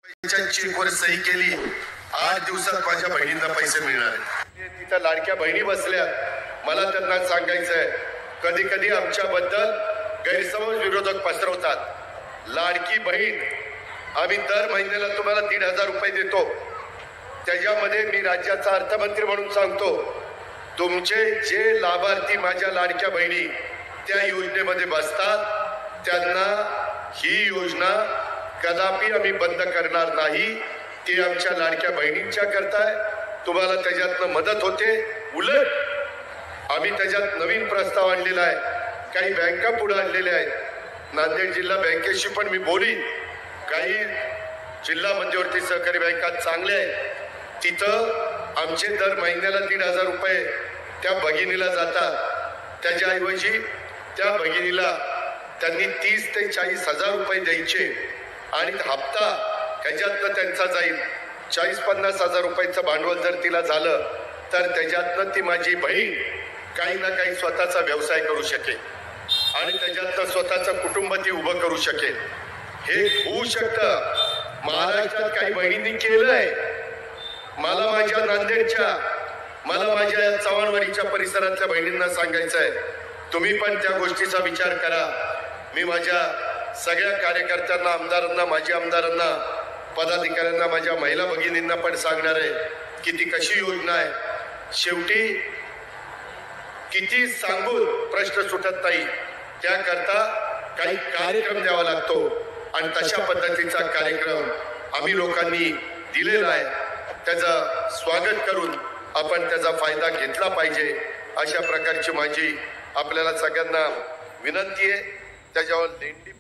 रुपयाच्या चेकवर सही केली, 8 दिवसात माझ्या बहिणींना पैसे मिळणार आहेत. तिथं लाडक्या बहिणी बसल्या. मला त्यांना सांगायचंय, कधी कधी आमच्याबद्दल गैरसमज विरोधक पसरवतात. लाडकी बहीण आम्ही दर महिन्याला तुम्हाला 1,500 रुपये देतो. त्याच्यामध्ये मी राज्याचा अर्थमंत्री म्हणून सांगतो, तुमचे जे लाभार्थी माझ्या लाडक्या बहिणी त्या योजनेमध्ये बसतात त्यांना ही योजना कदापि आम्ही बंद करणार नाही. ती आमच्या लाडक्या बहिणींच्या करताय. तुम्हाला त्याच्यातनं मदत होते. उलट आम्ही त्याच्यात नवीन प्रस्ताव आणलेला आहे. काही बँका पुढे आणलेल्या आहेत. नांदेड जिल्हा बँकेशी पण मी बोलीन. काही जिल्हा मध्यवर्ती सहकारी बँका चांगल्या आहेत. तिथं आमचे दर महिन्याला 1,500 रुपये त्या भगिनीला जातात. त्याच्याऐवजी त्या भगिनीला त्यांनी 30 ते 40 हजार रुपये द्यायचे आणि हप्ता त्याच्यातनं त्यांचा जाईल. 40-50 हजार रुपयाचं भांडवल जर तिला झालं तर त्याच्यातनं ती माझी बहीण काही ना काही स्वतःचा व्यवसाय करू शकेल आणि त्याच्यातनं स्वतःचं कुटुंब ती उभं करू शकेल. हे होऊ शकतं. महाराष्ट्रात काही बहिणींनी केलंय. मला माझ्या नांदेडच्या, मला माझ्या चव्हाणवाडीच्या परिसरातल्या बहिणींना सांगायचं आहे, तुम्ही पण त्या गोष्टीचा विचार करा. मी माझ्या सगळ्या कार्यकर्त्यांना, आमदारांना, माजी आमदारांना, पदाधिकाऱ्यांना, माझ्या महिला भगिनींना पण सांगणार आहे की ती कशी योजना आहे. शेवटी किती सांगून प्रश्न सुटत नाही. त्याकरता काही कार्यक्रम द्यावा लागतो आणि तशा पद्धतीचा कार्यक्रम आम्ही लोकांनी दिलेला आहे. त्याचं स्वागत करून आपण त्याचा फायदा घेतला पाहिजे. अशा प्रकारची माझी आपल्याला सगळ्यांना विनंती आहे. त्याच्यावर लेंडी